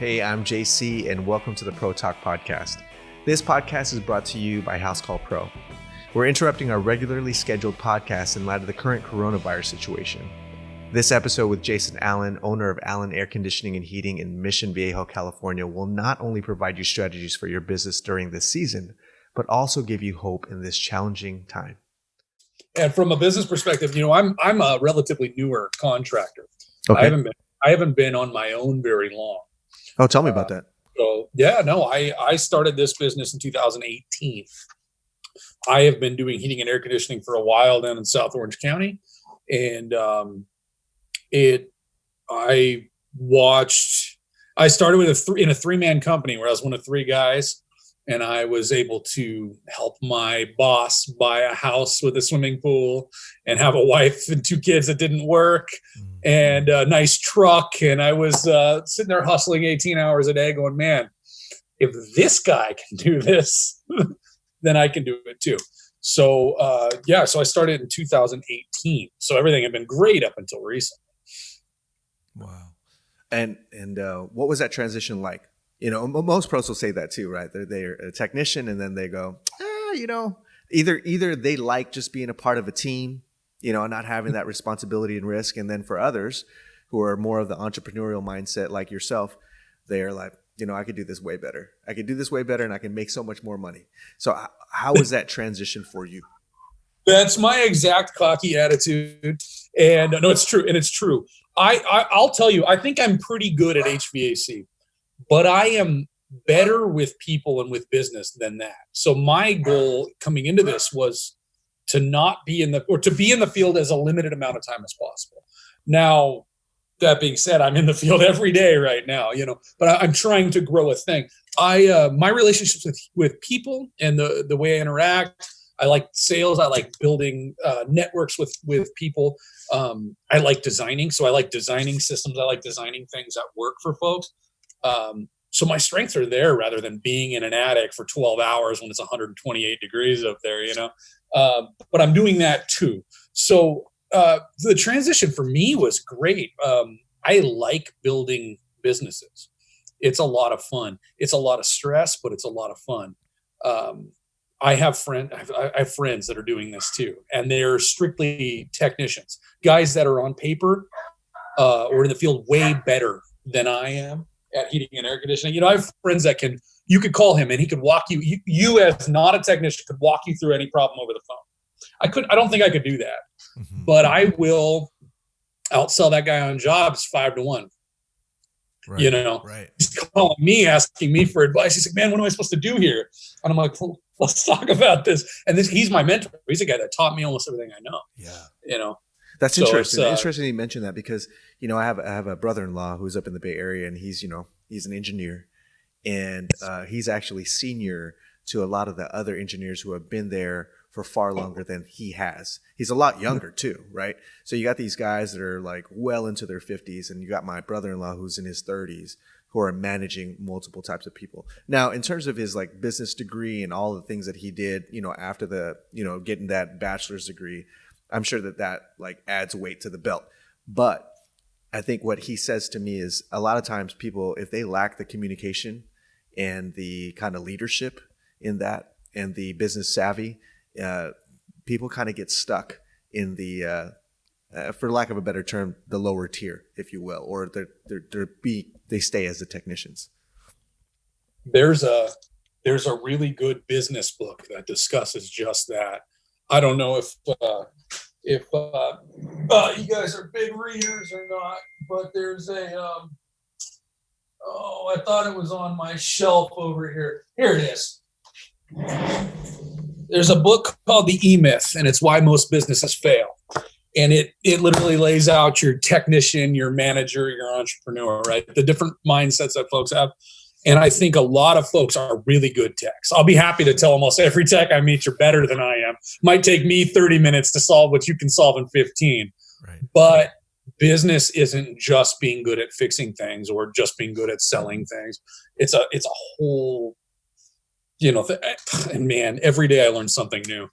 Hey, I'm JC, and welcome to the Pro Talk podcast. This podcast is brought to you by Housecall Pro. We're interrupting our regularly scheduled podcast in light of the current coronavirus situation. This episode with Jason Allen, owner of Allen Air Conditioning and Heating in Mission Viejo, California, will not only provide you strategies for your business during this season, but also give you hope in this challenging time. And from a business perspective, I'm a relatively newer contractor. Okay. I haven't been on my own very long. Oh, tell me about that. I started this business in 2018. I have been doing heating and air conditioning for a while down in South Orange County, and I started in a three-man company where I was one of three guys, and I was able to help my boss buy a house with a swimming pool and have a wife and two kids that didn't work and a nice truck. And I was sitting there hustling 18 hours a day going, man, if this guy can do this, then I can do it too. So I started in 2018. So everything had been great up until recently. Wow. And what was that transition like? Most pros will say that too, right? They're a technician, and then they go, either they like just being a part of a team, not having that responsibility and risk. And then for others who are more of the entrepreneurial mindset like yourself, they're like, I could do this way better. I could do this way better, and I can make so much more money. So how was that transition for you? That's my exact cocky attitude. And no, it's true. And it's true. I'll tell you, I think I'm pretty good at HVAC. But I am better with people and with business than that. So my goal coming into this was to be in the field as a limited amount of time as possible. Now, that being said, I'm in the field every day right now, but I'm trying to grow a thing. My relationships with people and the way I interact, I like sales. I like building networks with people. I like designing. So I like designing systems. I like designing things that work for folks. So my strengths are there rather than being in an attic for 12 hours when it's 128 degrees up there, but I'm doing that too. So the transition for me was great. I like building businesses. It's a lot of fun. It's a lot of stress, but it's a lot of fun. I have friends that are doing this too, and they're strictly technicians, guys that are on paper or in the field way better than I am at heating and air conditioning. I have friends that you could call him and he could walk you as not a technician could walk you through any problem over the phone. I don't think I could do that, but I will outsell that guy on jobs 5-1. Right. Right. He's calling me, asking me for advice. He's like, man, what am I supposed to do here? And I'm like, well, let's talk about this. And he's my mentor. He's a guy that taught me almost everything I know. Yeah. That's interesting. Interesting you mentioned that because, I have a brother-in-law who's up in the Bay Area, and he's an engineer, and he's actually senior to a lot of the other engineers who have been there for far longer than he has. He's a lot younger too, right? So you got these guys that are like well into their 50s, and you got my brother-in-law who's in his 30s who are managing multiple types of people. Now, in terms of his like business degree and all the things that he did, after the, getting that bachelor's degree, I'm sure that like adds weight to the belt. But I think what he says to me is a lot of times people, if they lack the communication and the kind of leadership in that and the business savvy, people kind of get stuck in the, for lack of a better term, the lower tier, if you will, or they stay as the technicians. There's a really good business book that discusses just that. I don't know if you guys are big readers or not, but there's I thought it was on my shelf over here. Here it is. There's a book called The E-Myth, and it's why most businesses fail. And it literally lays out your technician, your manager, your entrepreneur, right? The different mindsets that folks have. And I think a lot of folks are really good techs. I'll be happy to tell almost every tech I meet you're better than I am. Might take me 30 minutes to solve what you can solve in 15. Right. But business isn't just being good at fixing things or just being good at selling things. It's a whole, and man, every day I learn something new,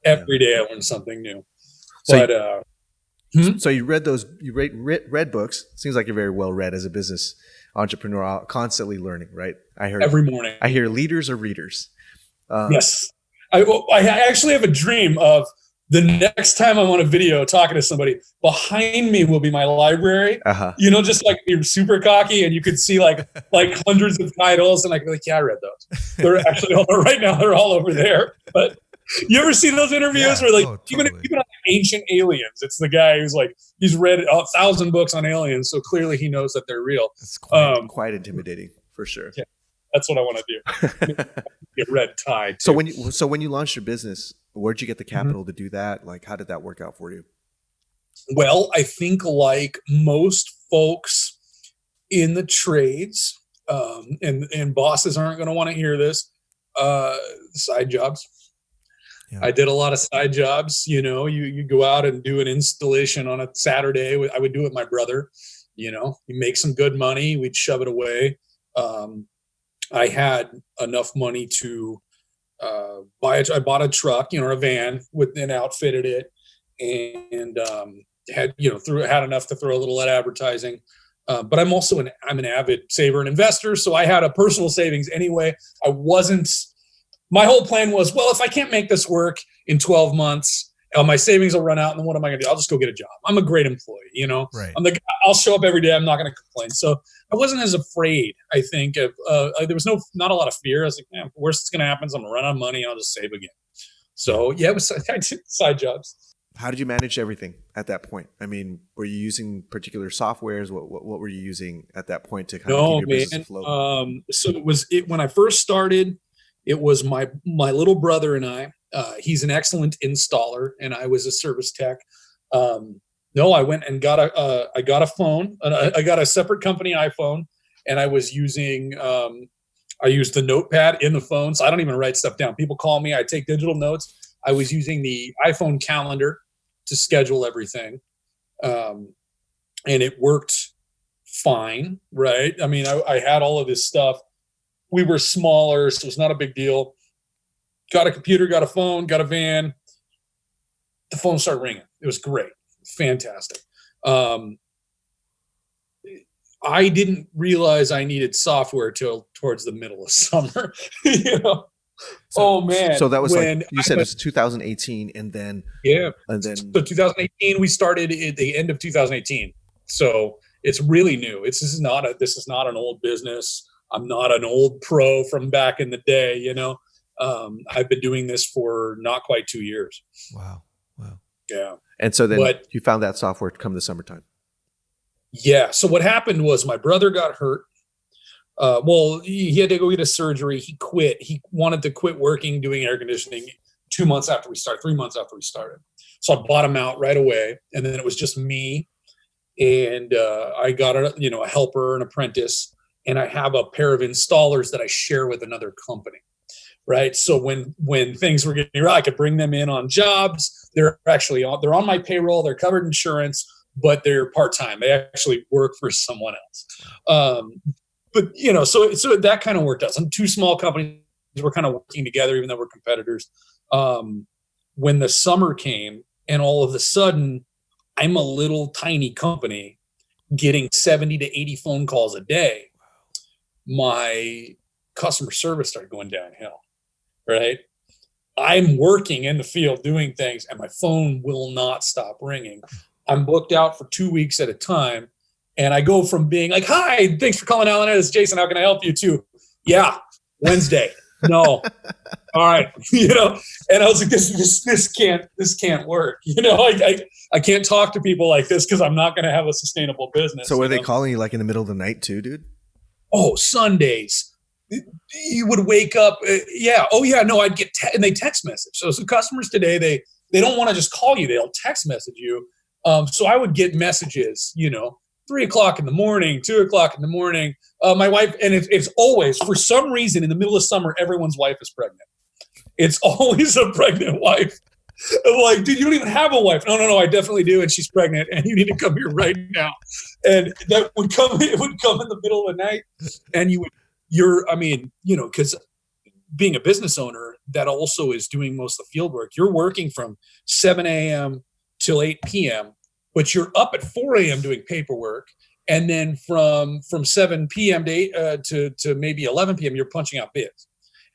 every day I learn something new. So you read read books. Seems like you're very well read as a business entrepreneurial, constantly learning, right? Every morning. I hear leaders or readers. Yes. I actually have a dream of the next time I'm on a video talking to somebody, behind me will be my library, just like you're super cocky and you could see like hundreds of titles and I could be like, yeah, I read those. They're actually right now, they're all over there. But you ever see those interviews where even on Ancient Aliens, it's the guy who's like, he's read 1,000 books on aliens. So clearly he knows that they're real. It's quite intimidating for sure. Yeah, that's what I want to do. Get red tie. So when you launched your business, where'd you get the capital to do that? Like, how did that work out for you? Well, I think like most folks in the trades, and bosses aren't going to want to hear this, side jobs. Yeah. I did a lot of side jobs. You go out and do an installation on a Saturday. I would do it with my brother. You make some good money. We'd shove it away. I had enough money to I bought a truck, or a van and outfitted it, and had enough to throw a little at advertising. But I'm also I'm an avid saver and investor, so I had a personal savings anyway. My whole plan was, well, if I can't make this work in 12 months, my savings will run out, and then what am I going to do? I'll just go get a job. I'm a great employee, Right. I'll show up every day. I'm not going to complain. So I wasn't as afraid, I think, of there was not a lot of fear. I was like, man, worst that's going to happen is I'm going to run out of money and I'll just save again. So yeah, I did side jobs. How did you manage everything at that point? I mean, were you using particular softwares? What were you using at that point to kind of keep your business afloat? So when I first started, it was my little brother and I. He's an excellent installer, and I was a service tech. I went and got a phone. I got a separate company iPhone, and I was using. I used the notepad in the phone, so I don't even write stuff down. People call me, I take digital notes. I was using the iPhone calendar to schedule everything, and it worked fine. Right? I mean, I had all of this stuff. We were smaller, so it's not a big deal. Got a computer, got a phone, got a van. The phone started ringing. It was great. Fantastic. I didn't realize I needed software till towards the middle of summer. Oh man. So that was you said it was 2018 and then. Yeah. So 2018, we started at the end of 2018. So it's really new. This is not an old business. I'm not an old pro from back in the day, I've been doing this for not quite 2 years. Wow. Yeah. And so then you found that software to come the summertime. Yeah. So what happened was my brother got hurt. He had to go get a surgery. He quit. He wanted to quit working, doing air conditioning 3 months after we started. So I bought him out right away. And then it was just me. And I got a helper, an apprentice. And I have a pair of installers that I share with another company, right? So when things were getting right, I could bring them in on jobs. They're on my payroll. They're covered insurance, but they're part-time. They actually work for someone else. So that kind of worked out. Some two small companies were kind of working together, even though we're competitors. When the summer came, and all of a sudden, I'm a little tiny company getting 70 to 80 phone calls a day. My customer service started going downhill, right? I'm working in the field doing things, and my phone will not stop ringing. I'm booked out for 2 weeks at a time. And I go from being like, hi, thanks for calling Alan. It's Jason. How can I help you? To, yeah, Wednesday. No. All right. And I was like, this can't work. I can't talk to people like this because I'm not going to have a sustainable business. So were they calling you like in the middle of the night too, dude? Oh, Sundays. You would wake up. Yeah. Oh yeah. No, I'd get, and they text message. So customers today, they don't want to just call you. They'll text message you. So I would get messages, 3 o'clock in the morning, 2 o'clock in the morning. My wife, and it's always, for some reason, in the middle of summer, everyone's wife is pregnant. It's always a pregnant wife. I'm like, dude, you don't even have a wife. No, I definitely do. And she's pregnant and you need to come here right now. And it would come in the middle of the night. And because being a business owner, that also is doing most of the field work. You're working from 7 a.m. till 8 p.m., but you're up at 4 a.m. doing paperwork, And then from 7 p.m. to maybe 11 p.m., you're punching out bids.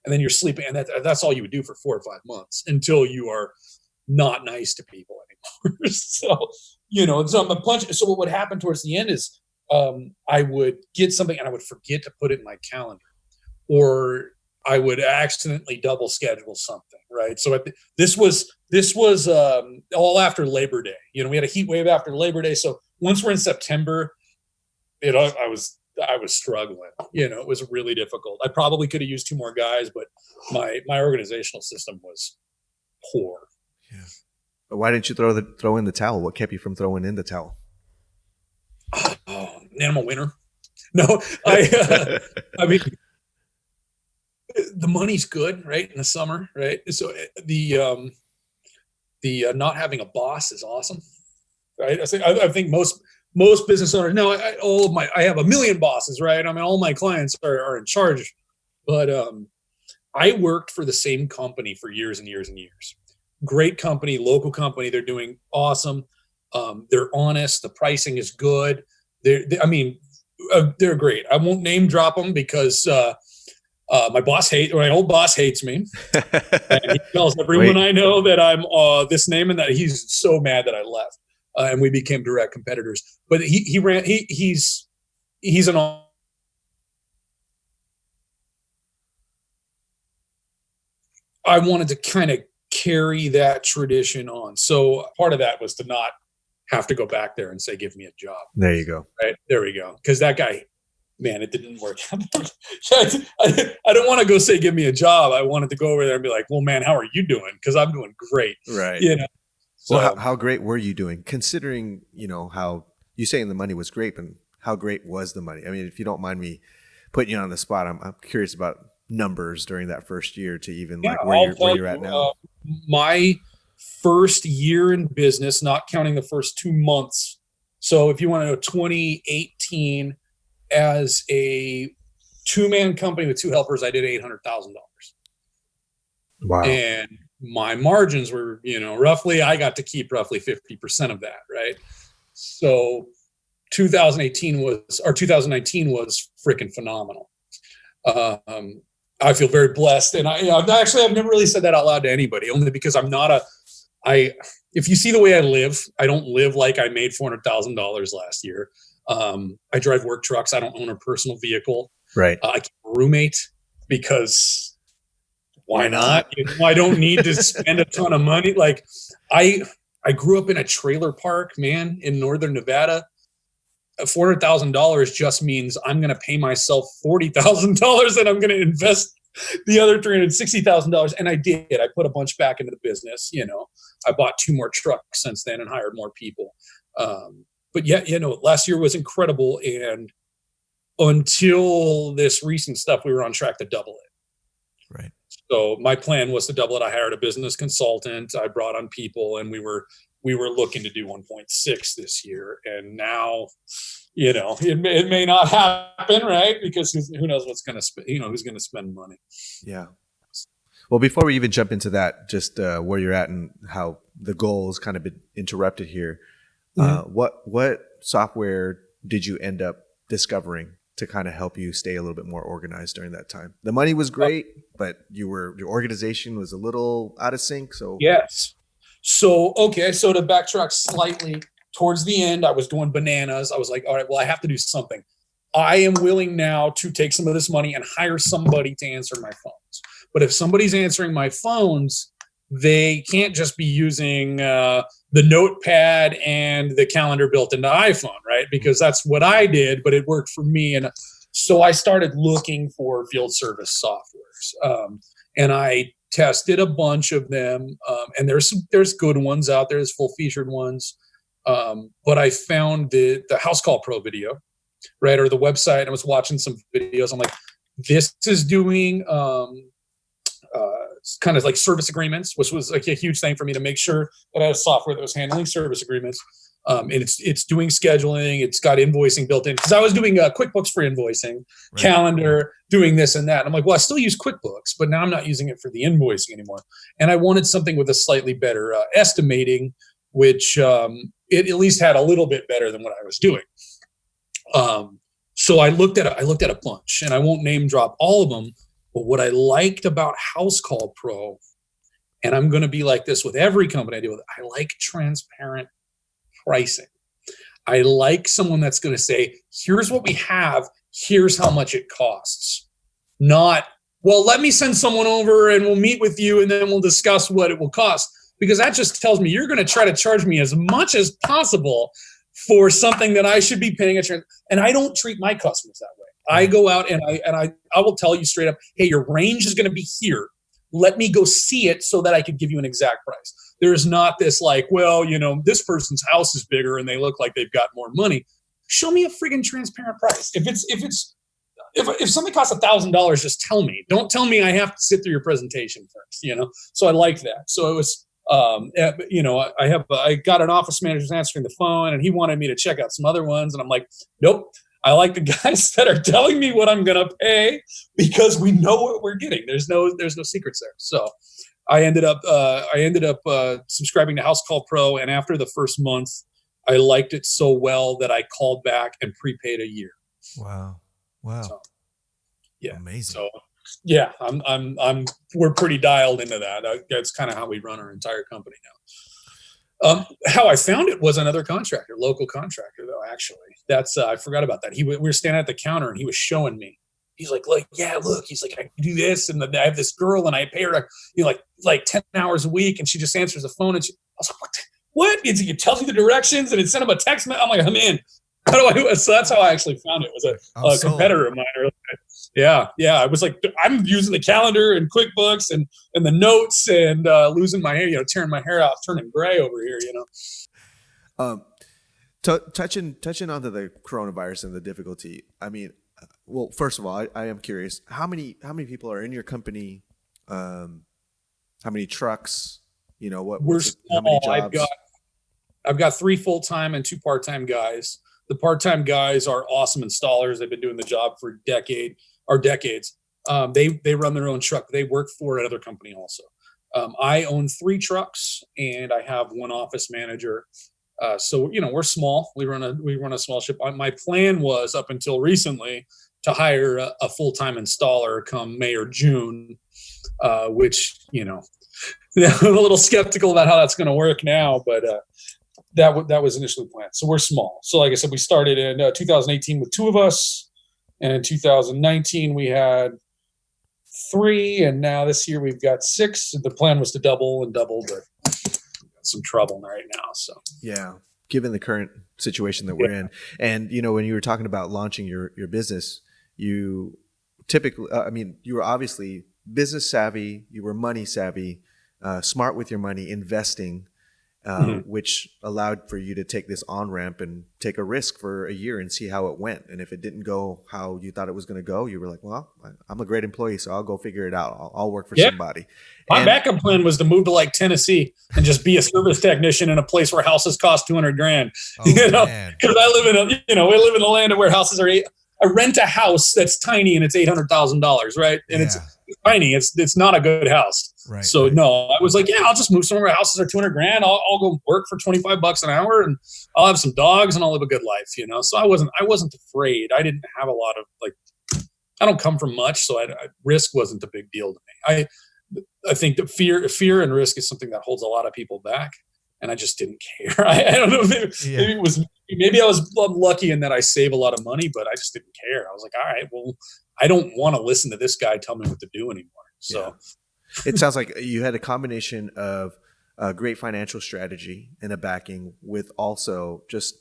And then you're sleeping. And that's all you would do for 4 or 5 months until you are not nice to people anymore. So, so I'm a punch. So what would happen towards the end is I would get something and I would forget to put it in my calendar, or I would accidentally double schedule something. Right. So this was all after Labor Day. We had a heat wave after Labor Day. So once we're in September, I was struggling. It was really difficult. I probably could have used 2 more guys, but my organizational system was poor. Yeah. But why didn't you throw in the towel? What kept you from throwing in the towel? Oh, animal winter. No, I mean, the money's good, right? In the summer, right? So the not having a boss is awesome, right? I think most business owners. No, I have a million bosses, right? I mean, all my clients are in charge, but I worked for the same company for years and years and years. Great company, local company. They're doing awesome. They're honest. The pricing is good. They're great. I won't name drop them because my old boss hates me. And he tells everyone I know that I'm this name, and that he's so mad that I left. And we became direct competitors. But he's an. I wanted to kind of carry that tradition on. So part of that was to not have to go back there and say, give me a job. There you go. Right. There we go. Because that guy, man, it didn't work. I don't want to go say, give me a job. I wanted to go over there and be like, well, man, how are you doing? Because I'm doing great. Right. So, well, how great were you doing, considering, how you saying the money was great, and how great was the money? I mean, if you don't mind me putting you on the spot, I'm curious about numbers during that first year to even where you're at now. My first year in business, not counting the first 2 months. So if you want to know, 2018, as a 2-man company with 2 helpers, I did $800,000. Wow. And my margins were, roughly, I got to keep roughly 50% of that. Right. So 2019 was freaking phenomenal. I feel very blessed. And I've never really said that out loud to anybody, only because I'm not if you see the way I live, I don't live like I made $400,000 last year. I drive work trucks. I don't own a personal vehicle. Right. I keep a roommate because why not? I don't need to spend a ton of money. Like I grew up in a trailer park, man, in Northern Nevada. $400,000 just means I'm going to pay myself $40,000 and I'm going to invest the other $360,000. And I did. I put a bunch back into the business. I bought 2 more trucks since then and hired more people. But yeah, last year was incredible. And until this recent stuff, we were on track to double it. Right. So my plan was to double it. I hired a business consultant. I brought on people, and we were looking to do 1.6 this year. And now, it may not happen, right? Because who knows what's going to who's going to spend money. Yeah. Well, before we even jump into that, just where you're at and how the goal has kind of been interrupted here. Mm-hmm. What software did you end up discovering to kind of help you stay a little bit more organized during that time? The money was great, but your organization was a little out of sync. So yes. So to backtrack slightly, towards the end, I was doing bananas. I was like, all right, well, I have to do something. I am willing now to take some of this money and hire somebody to answer my phones. But if somebody's answering my phones, they can't just be using the notepad and the calendar built into iPhone, right? Because that's what I did, but it worked for me. And so I started looking for field service softwares. And I tested a bunch of them. And there's good ones out there. There's full featured ones. But I found the Housecall Pro video, right? Or the website. I was watching some videos. I'm like, this is doing kind of like service agreements, which was like a huge thing for me to make sure that I had a software that was handling service agreements. And it's doing scheduling. It's got invoicing built in, because I was doing QuickBooks for invoicing, right. Calendar, doing this and that. And I'm like, well, I still use QuickBooks, but now I'm not using it for the invoicing anymore. And I wanted something with a slightly better estimating, which it at least had a little bit better than what I was doing. So I looked at a bunch, and I won't name drop all of them, but what I liked about Housecall Pro, and I'm going to be like this with every company I deal with, I like transparent pricing. I like someone that's going to say, here's what we have, here's how much it costs. Not, well, let me send someone over and we'll meet with you and then we'll discuss what it will cost. Because that just tells me you're going to try to charge me as much as possible for something that I should be paying and I don't treat my customers that way. I go out and I will tell you straight up, hey, your range is going to be here. Let me go see it so that I could give you an exact price. There's not this like, well, this person's house is bigger and they look like they've got more money. Show me a friggin' transparent price. If something costs $1,000, just tell me. Don't tell me I have to sit through your presentation first. So I like that. So it was, I got an office manager answering the phone, and he wanted me to check out some other ones, and I'm like, nope. I like the guys that are telling me what I'm gonna pay because we know what we're getting. There's no secrets there. So I ended up subscribing to Housecall Pro, and after the first month, I liked it so well that I called back and prepaid a year. Wow. So, yeah, amazing. So yeah, we're pretty dialed into that. That's kind of how we run our entire company now. How I found it was another contractor, local contractor, though. Actually, that's I forgot about that. We were standing at the counter, and he was showing me. He's like, yeah, look. He's like, I can do this, and I have this girl, and I pay her, like 10 hours a week, and she just answers the phone. And I was like, what? It tells you the directions, and it sent him a text. I'm like, I'm in. How do I do it? So that's how I actually found it. It was a competitor of mine earlier. Yeah. I was like, I'm using the calendar and QuickBooks and the notes and losing my hair, tearing my hair out, turning gray over here, Touching onto the coronavirus and the difficulty. I mean, well, first of all, I am curious, how many people are in your company? How many trucks? We're small. How many jobs? I've got 3 full-time and 2 part-time guys. The part-time guys are awesome installers. They've been doing the job for decades. They run their own truck. They work for another company also. I own 3 trucks, and I have 1 office manager. So we're small. We run a small ship. My plan was up until recently to hire a full-time installer come May or June, which I'm a little skeptical about how that's going to work now, but that was initially planned. So we're small. So like I said, we started in 2018 with 2 of us. And in 2019, we had 3. And now this year we've got 6. The plan was to double, but some trouble right now. So yeah, given the current situation that we're in. And, when you were talking about launching your business, you typically, you were obviously business savvy, you were money savvy, smart with your money, investing, which allowed for you to take this on-ramp and take a risk for a year and see how it went. And if it didn't go how you thought it was going to go, you were like, well, I'm a great employee, so I'll go figure it out. I'll work for somebody. My backup plan was to move to like Tennessee and just be a service technician in a place where houses cost $200,000. Because we live in the land of where houses are. I rent a house that's tiny and it's $800,000, right? And it's tiny. It's not a good house. Right. So no, I was like, I'll just move somewhere where houses are $200,000. I'll go work for $25 an hour, and I'll have some dogs and I'll live a good life. So I wasn't afraid. I didn't have a lot of I don't come from much, so risk wasn't a big deal to me. I think that fear and risk is something that holds a lot of people back, and I just didn't care. I don't know. Maybe I was lucky in that I save a lot of money, but I just didn't care. I was like, all right, well, I don't want to listen to this guy tell me what to do anymore. So it sounds like you had a combination of a great financial strategy and a backing, with also just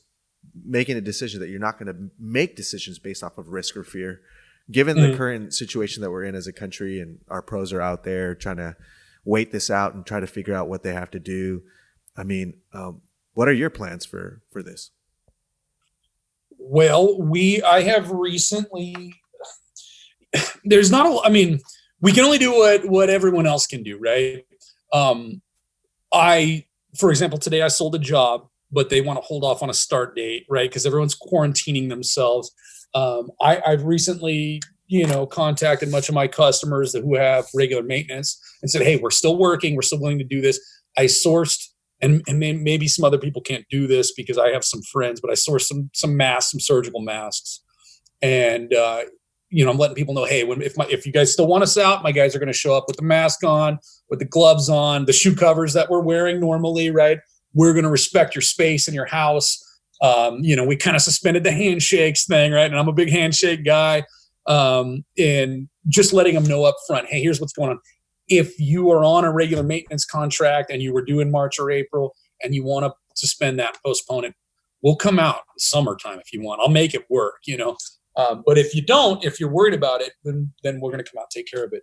making a decision that you're not going to make decisions based off of risk or fear. Given the current situation that we're in as a country, and our pros are out there trying to wait this out and try to figure out what they have to do. I mean, what are your plans for this? Well, I have recently, there's not we can only do what everyone else can do, right? For example, today I sold a job, but they want to hold off on a start date, right? Because everyone's quarantining themselves. I've recently, contacted much of my customers who have regular maintenance and said, hey, we're still working. We're still willing to do this. I sourced and maybe some other people can't do this because I have some friends, but I source some masks, some surgical masks. And, I'm letting people know, hey, if you guys still want us out, my guys are going to show up with the mask on, with the gloves on, the shoe covers that we're wearing normally, right? We're going to respect your space in your house. We kind of suspended the handshakes thing, right? And I'm a big handshake guy. And just letting them know up front, hey, here's what's going on. If you are on a regular maintenance contract and you were due in March or April and you want to suspend that, postpone it, we'll come out summertime if you want. I'll make it work, But if you don't, if you're worried about it, then we're going to come out and take care of it.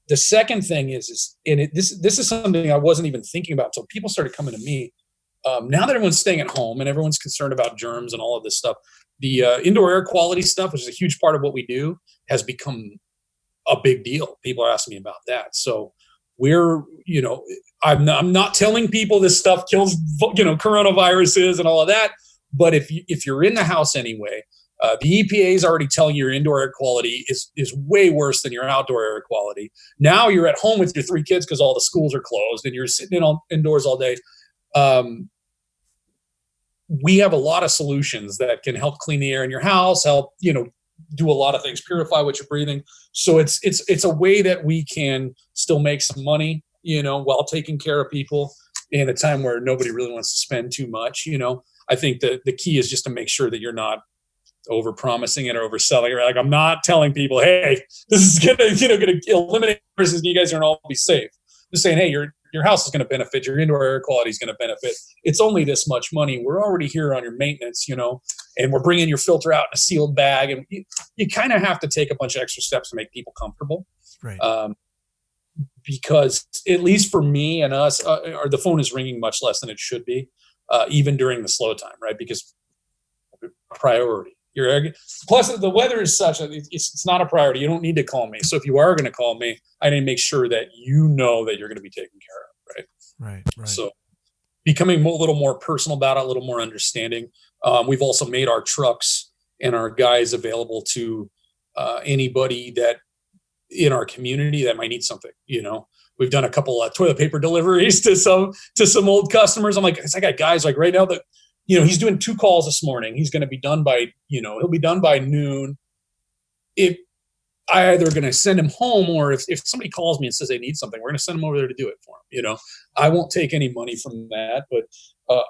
The second thing is this is something I wasn't even thinking about until people started coming to me. Now that everyone's staying at home and everyone's concerned about germs and all of this stuff, the indoor air quality stuff, which is a huge part of what we do, has become a big deal. People are asking me about that. So we're, I'm not telling people this stuff kills, coronaviruses and all of that. But if you're in the house anyway, the EPA is already telling you your indoor air quality is way worse than your outdoor air quality. Now you're at home with your 3 kids because all the schools are closed and you're sitting indoors all day. We have a lot of solutions that can help clean the air in your house, help, do a lot of things, purify what you're breathing. So it's a way that we can still make some money, while taking care of people in a time where nobody really wants to spend too much. I think the key is just to make sure that you're not over promising it or overselling it. Like, I'm not telling people, hey, this is gonna eliminate versus you guys are gonna all be safe. Just saying, hey, your house is going to benefit, your indoor air quality is going to benefit. It's only this much money. We're already here on your maintenance, and we're bringing your filter out in a sealed bag. And you kind of have to take a bunch of extra steps to make people comfortable. Right. Because at least for me and us, the phone is ringing much less than it should be, even during the slow time, right? Because priority. Plus, the weather is such that it's not a priority. You don't need to call me. So if you are going to call me, I need to make sure that you know that you're going to be taken care of, right? Right. So becoming a little more personal about it, a little more understanding. We've also made our trucks and our guys available to anybody that in our community that might need something. We've done a couple of toilet paper deliveries to some old customers. I'm like, I got guys like right now that. He's doing 2 calls this morning. He's going to be done by, he'll be done by noon. If I either going to send him home or if somebody calls me and says they need something, we're going to send him over there to do it for him. I won't take any money from that, but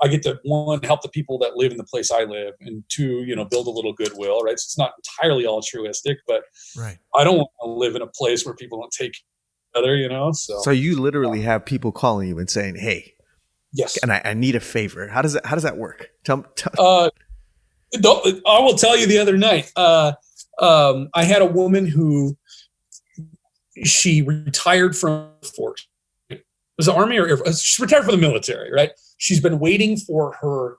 I get to, 1, help the people that live in the place I live, and 2, build a little goodwill, right? So it's not entirely altruistic, but right. I don't want to live in a place where people don't take each other, So you literally have people calling you and saying, hey, yes. And I need a favor. How does that work? Tell I will tell you the other night, I had a woman who she retired from the force. It was the Army or Air Force. She retired from the military, right? She's been waiting for her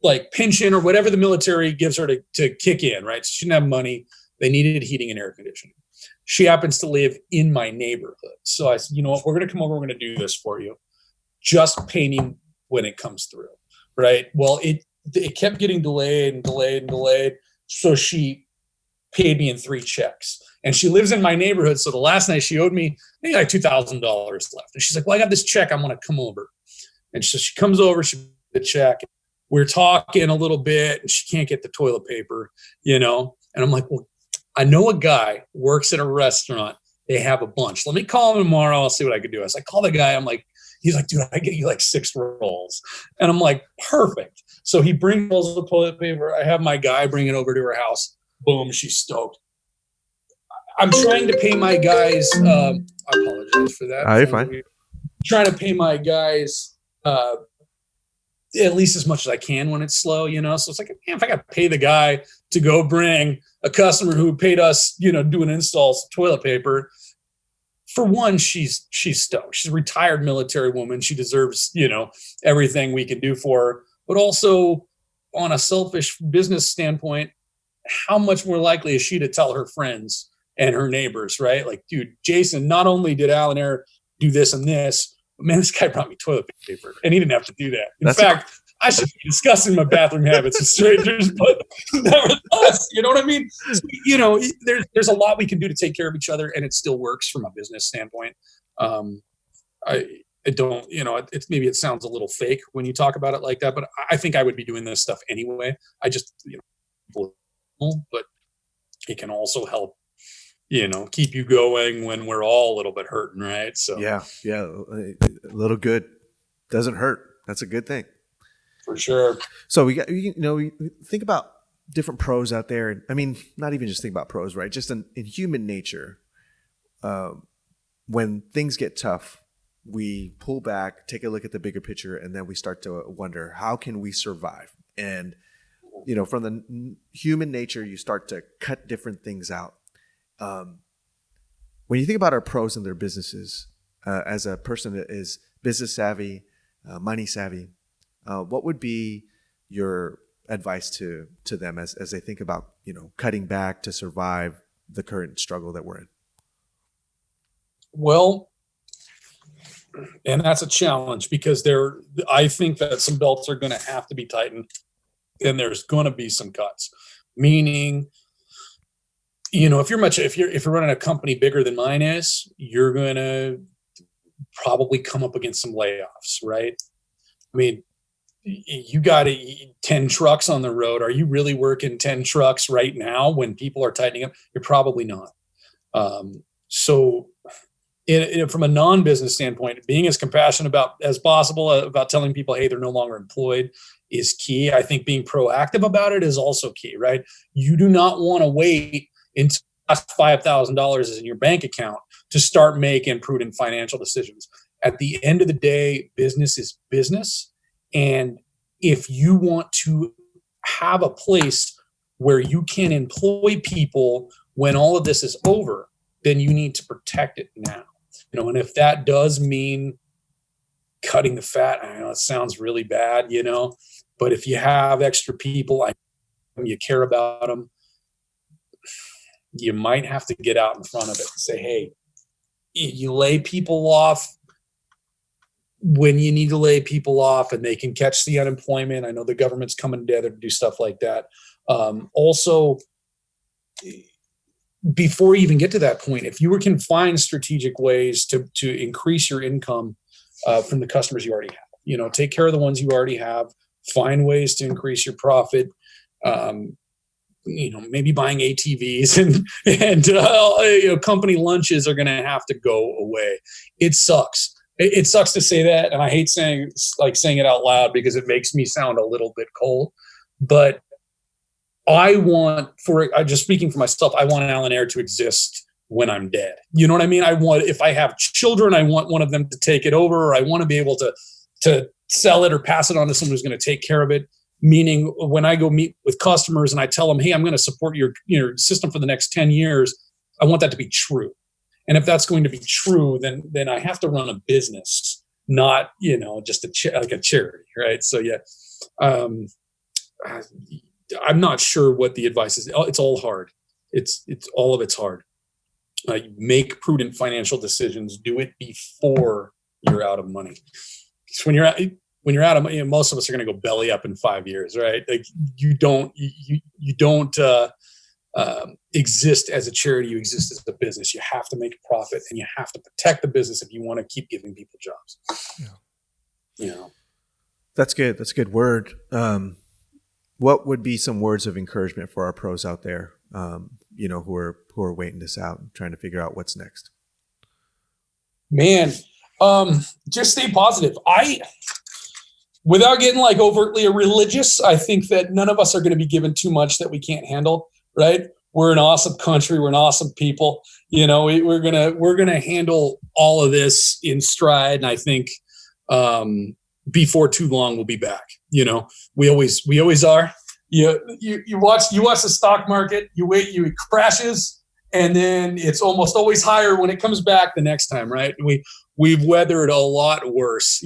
like pension or whatever the military gives her to kick in, right? She didn't have money. They needed heating and air conditioning. She happens to live in my neighborhood. So I said, you know what, we're going to come over. We're going to do this for you. Just pay me when it comes through, right? Well, it kept getting delayed and delayed and delayed. So she paid me in 3 checks. And she lives in my neighborhood. So the last night she owed me maybe like $2,000 left. And she's like, well, I got this check. I'm going to come over. And so she comes over, she the check. We're talking a little bit and she can't get the toilet paper, And I'm like, well, I know a guy works at a restaurant. They have a bunch. Let me call him tomorrow. I'll see what I can do. I call the guy. I'm like, he's like, dude, I get you like 6 rolls. And I'm like, perfect. So he brings rolls of toilet paper. I have my guy bring it over to her house. Boom, she's stoked. I'm trying to pay my guys. I apologize for that. You're fine. I'm trying to pay my guys at least as much as I can when it's slow, So it's like, man, if I got to pay the guy to go bring a customer who paid us, doing installs of toilet paper. For one, she's stoked. She's a retired military woman. She deserves, everything we can do for her. But also, on a selfish business standpoint, how much more likely is she to tell her friends and her neighbors, right? Like, dude, Jason, not only did Alan Air do this and this, but man, this guy brought me toilet paper, and he didn't have to do that. In fact, I should be discussing my bathroom habits with strangers, but nevertheless, you know what I mean? So, there's a lot we can do to take care of each other, and it still works from a business standpoint. it don't, it's maybe it sounds a little fake when you talk about it like that, but I think I would be doing this stuff anyway. I just, but it can also help, keep you going when we're all a little bit hurting, right? So yeah, a little good doesn't hurt. That's a good thing. For sure. So we think about different pros out there. I mean, not even just think about pros, right? Just in human nature, when things get tough, we pull back, take a look at the bigger picture, and then we start to wonder, how can we survive? And, from the human nature, you start to cut different things out. When you think about our pros and their businesses, as a person that is business savvy, money savvy, what would be your advice to them as they think about, cutting back to survive the current struggle that we're in? Well, and that's a challenge because I think that some belts are going to have to be tightened and there's going to be some cuts, meaning, if you're running a company bigger than mine is, you're going to probably come up against some layoffs, right? I mean, you got 10 trucks on the road. Are you really working 10 trucks right now when people are tightening up? You're probably not. So from a non-business standpoint, being as compassionate as possible about telling people, hey, they're no longer employed is key. I think being proactive about it is also key, right? You do not want to wait until $5,000 is in your bank account to start making prudent financial decisions. At the end of the day, business is business. And if you want to have a place where you can employ people when all of this is over, then you need to protect it now. And if that does mean cutting the fat, I know it sounds really bad, but if you have extra people, you care about them, you might have to get out in front of it and say, hey, you lay people off when you need to lay people off and they can catch the unemployment. I know the government's coming together to do stuff like that. Also, before you even get to that point, if you can find strategic ways to increase your income from the customers you already have, take care of the ones you already have, find ways to increase your profit, maybe buying ATVs and company lunches are going to have to go away. It sucks. It sucks to say that. And I hate saying it out loud because it makes me sound a little bit cold, but just speaking for myself, I want Alan Air to exist when I'm dead. You know what I mean? If I have children, I want one of them to take it over, or I want to be able to sell it or pass it on to someone who's going to take care of it. Meaning when I go meet with customers and I tell them, hey, I'm going to support your system for the next 10 years, I want that to be true. And if that's going to be true, then I have to run a business, not, just like a charity. Right. So yeah. I'm not sure what the advice is. It's all hard. It's all of it's hard. Make prudent financial decisions. Do it before you're out of money. Because when you're out of money, most of us are going to go belly up in 5 years, right? Like you don't exist as a charity. You exist as a business. You have to make a profit, and you have to protect the business if you want to keep giving people jobs. Yeah. That's good. That's a good word. What would be some words of encouragement for our pros out there, who are waiting this out and trying to figure out what's next? Man, just stay positive. Without getting overtly religious, I think that none of us are going to be given too much that we can't handle, right? We're an awesome country. We're an awesome people. We're gonna handle all of this in stride, and I think before too long we'll be back. We always are. You watch the stock market. It crashes, and then it's almost always higher when it comes back the next time, right? We've weathered a lot worse.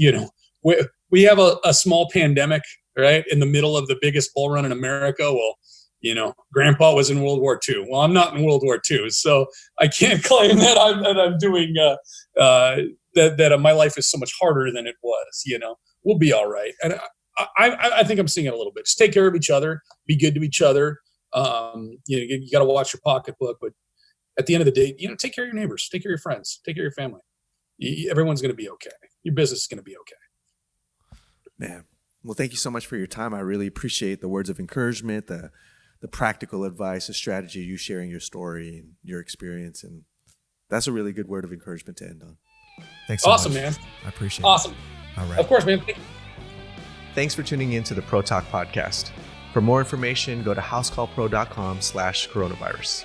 We have a small pandemic, right, in the middle of the biggest bull run in America. Well, Grandpa was in World War II. Well, I'm not in World War II, so I can't claim that I'm doing that. My life is so much harder than it was. We'll be all right. And I think I'm seeing it a little bit. Just take care of each other. Be good to each other. You got to watch your pocketbook, but at the end of the day, take care of your neighbors, take care of your friends, take care of your family. Everyone's going to be okay. your business is going to be okay. Man, well, thank you so much for your time. I really appreciate the words of encouragement, the practical advice, the strategy, you sharing your story and your experience. And that's a really good word of encouragement to end on. Thanks so much. Awesome, man. I appreciate it. All right. Of course, man. Thanks for tuning in to the Pro Talk podcast. For more information, go to housecallpro.com/coronavirus.